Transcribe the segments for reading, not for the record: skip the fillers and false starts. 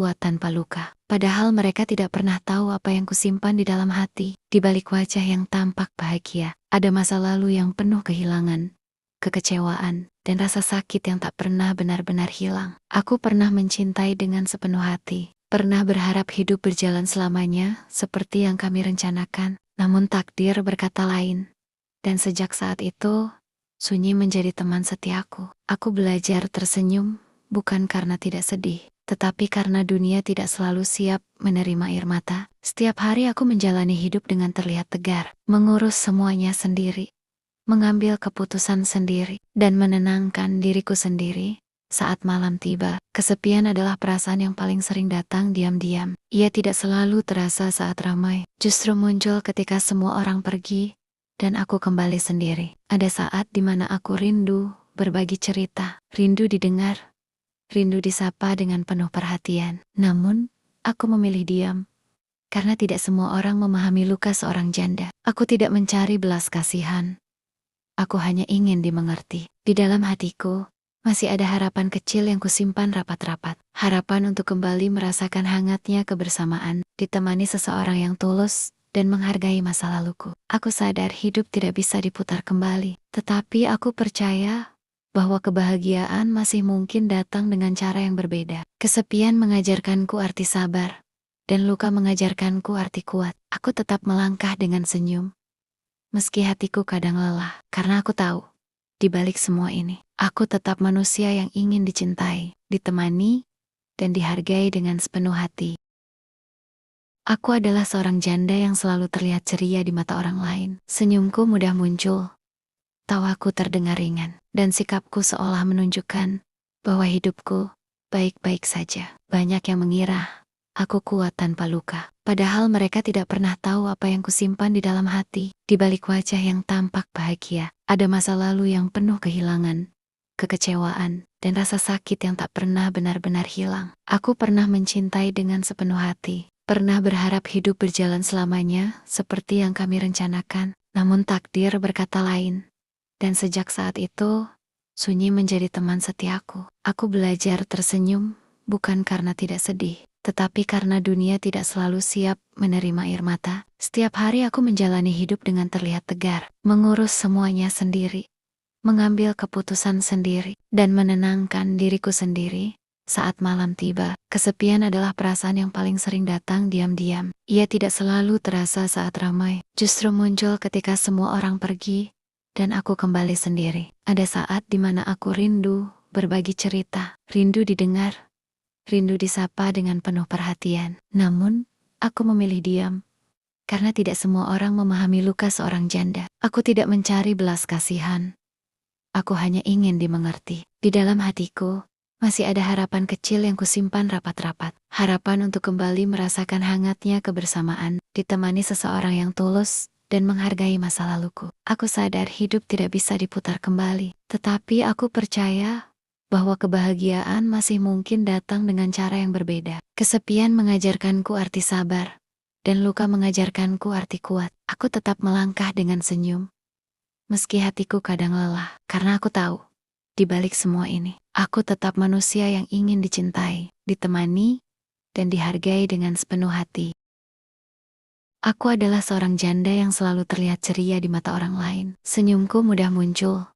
kuat tanpa luka. Padahal mereka tidak pernah tahu apa yang kusimpan di dalam hati. Di balik wajah yang tampak bahagia, ada masa lalu yang penuh kehilangan, kekecewaan, dan rasa sakit yang tak pernah benar-benar hilang. Aku pernah mencintai dengan sepenuh hati, pernah berharap hidup berjalan selamanya seperti yang kami rencanakan. Namun takdir berkata lain. Dan sejak saat itu, sunyi menjadi teman setiaku. Aku belajar tersenyum, bukan karena tidak sedih, tetapi karena dunia tidak selalu siap menerima air mata. Setiap hari aku menjalani hidup dengan terlihat tegar, mengurus semuanya sendiri, mengambil keputusan sendiri, dan menenangkan diriku sendiri. Saat malam tiba, kesepian adalah perasaan yang paling sering datang diam-diam. Ia tidak selalu terasa saat ramai, justru muncul ketika semua orang pergi, dan aku kembali sendiri. Ada saat di mana aku rindu berbagi cerita, rindu didengar, rindu disapa dengan penuh perhatian. Namun, aku memilih diam, karena tidak semua orang memahami luka seorang janda. Aku tidak mencari belas kasihan. Aku hanya ingin dimengerti. Di dalam hatiku, masih ada harapan kecil yang kusimpan rapat-rapat. Harapan untuk kembali merasakan hangatnya kebersamaan, ditemani seseorang yang tulus dan menghargai masa laluku. Aku sadar hidup tidak bisa diputar kembali, tetapi aku percaya bahwa kebahagiaan masih mungkin datang dengan cara yang berbeda. Kesepian mengajarkanku arti sabar, dan luka mengajarkanku arti kuat. Aku tetap melangkah dengan senyum, meski hatiku kadang lelah, karena aku tahu, di balik semua ini, aku tetap manusia yang ingin dicintai, ditemani, dan dihargai dengan sepenuh hati. Aku adalah seorang janda yang selalu terlihat ceria di mata orang lain. Senyumku mudah muncul, tawaku terdengar ringan, dan sikapku seolah menunjukkan bahwa hidupku baik-baik saja. Banyak yang mengira aku kuat tanpa luka, padahal mereka tidak pernah tahu apa yang kusimpan di dalam hati. Di balik wajah yang tampak bahagia, ada masa lalu yang penuh kehilangan, kekecewaan, dan rasa sakit yang tak pernah benar-benar hilang. Aku pernah mencintai dengan sepenuh hati, pernah berharap hidup berjalan selamanya seperti yang kami rencanakan. Namun takdir berkata lain. Dan sejak saat itu, sunyi menjadi teman setiaku. Aku belajar tersenyum, bukan karena tidak sedih, tetapi karena dunia tidak selalu siap menerima air mata. Setiap hari aku menjalani hidup dengan terlihat tegar, mengurus semuanya sendiri, mengambil keputusan sendiri, dan menenangkan diriku sendiri. Saat malam tiba, kesepian adalah perasaan yang paling sering datang diam-diam. Ia tidak selalu terasa saat ramai, justru muncul ketika semua orang pergi, dan aku kembali sendiri. Ada saat di mana aku rindu berbagi cerita, rindu didengar, rindu disapa dengan penuh perhatian. Namun, aku memilih diam, karena tidak semua orang memahami luka seorang janda. Aku tidak mencari belas kasihan. Aku hanya ingin dimengerti. Di dalam hatiku, masih ada harapan kecil yang kusimpan rapat-rapat. Harapan untuk kembali merasakan hangatnya kebersamaan, ditemani seseorang yang tulus dan menghargai masa laluku. Aku sadar hidup tidak bisa diputar kembali, tetapi aku percaya bahwa kebahagiaan masih mungkin datang dengan cara yang berbeda. Kesepian mengajarkanku arti sabar, dan luka mengajarkanku arti kuat. Aku tetap melangkah dengan senyum, meski hatiku kadang lelah, karena aku tahu, di balik semua ini, aku tetap manusia yang ingin dicintai, ditemani, dan dihargai dengan sepenuh hati. Aku adalah seorang janda yang selalu terlihat ceria di mata orang lain. Senyumku mudah muncul,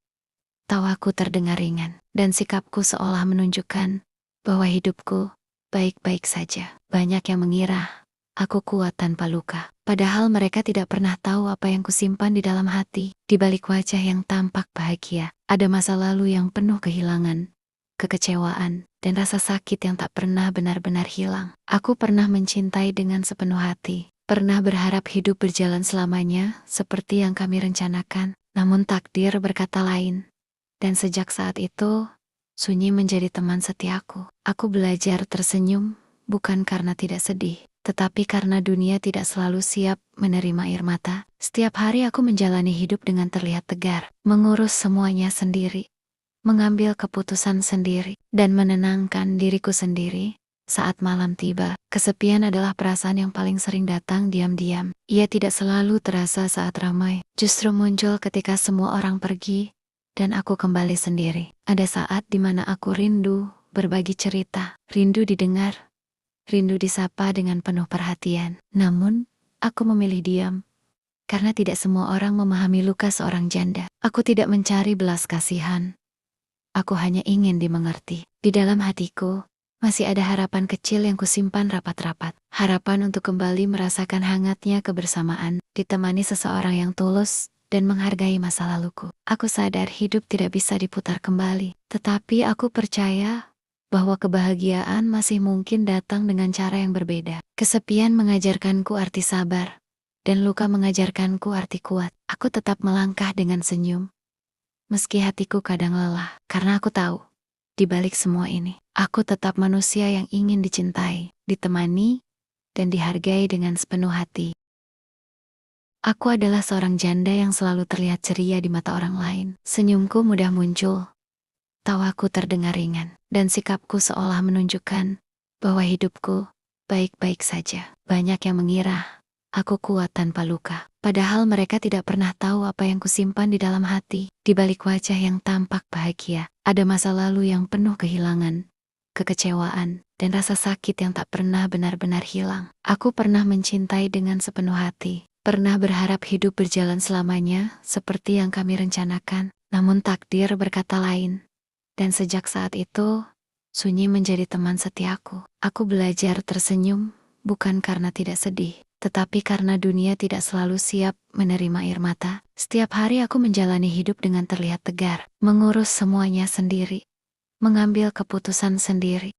tawaku terdengar ringan, dan sikapku seolah menunjukkan bahwa hidupku baik-baik saja. Banyak yang mengira aku kuat tanpa luka, padahal mereka tidak pernah tahu apa yang kusimpan di dalam hati. Di balik wajah yang tampak bahagia, ada masa lalu yang penuh kehilangan, kekecewaan, dan rasa sakit yang tak pernah benar-benar hilang. Aku pernah mencintai dengan sepenuh hati, pernah berharap hidup berjalan selamanya seperti yang kami rencanakan. Namun takdir berkata lain. Dan sejak saat itu, sunyi menjadi teman setiaku. Aku belajar tersenyum, bukan karena tidak sedih, tetapi karena dunia tidak selalu siap menerima air mata. Setiap hari aku menjalani hidup dengan terlihat tegar, mengurus semuanya sendiri, mengambil keputusan sendiri, dan menenangkan diriku sendiri. Saat malam tiba, kesepian adalah perasaan yang paling sering datang diam-diam. Ia tidak selalu terasa saat ramai, justru muncul ketika semua orang pergi, dan aku kembali sendiri. Ada saat di mana aku rindu berbagi cerita, rindu didengar, rindu disapa dengan penuh perhatian. Namun, aku memilih diam, karena tidak semua orang memahami luka seorang janda. Aku tidak mencari belas kasihan. Aku hanya ingin dimengerti. Di dalam hatiku, masih ada harapan kecil yang kusimpan rapat-rapat. Harapan untuk kembali merasakan hangatnya kebersamaan, ditemani seseorang yang tulus dan menghargai masa laluku. Aku sadar hidup tidak bisa diputar kembali, tetapi aku percaya bahwa kebahagiaan masih mungkin datang dengan cara yang berbeda. Kesepian mengajarkanku arti sabar, dan luka mengajarkanku arti kuat. Aku tetap melangkah dengan senyum, meski hatiku kadang lelah, karena aku tahu, di balik semua ini, aku tetap manusia yang ingin dicintai, ditemani, dan dihargai dengan sepenuh hati. Aku adalah seorang janda yang selalu terlihat ceria di mata orang lain. Senyumku mudah muncul, tawaku terdengar ringan, dan sikapku seolah menunjukkan bahwa hidupku baik-baik saja. Banyak yang mengira aku kuat tanpa luka, padahal mereka tidak pernah tahu apa yang kusimpan di dalam hati. Di balik wajah yang tampak bahagia, ada masa lalu yang penuh kehilangan, kekecewaan, dan rasa sakit yang tak pernah benar-benar hilang. Aku pernah mencintai dengan sepenuh hati, pernah berharap hidup berjalan selamanya seperti yang kami rencanakan, namun takdir berkata lain. Dan sejak saat itu, sunyi menjadi teman setiaku. Aku belajar tersenyum, bukan karena tidak sedih, tetapi karena dunia tidak selalu siap menerima air mata. Setiap hari aku menjalani hidup dengan terlihat tegar, mengurus semuanya sendiri, mengambil keputusan sendiri,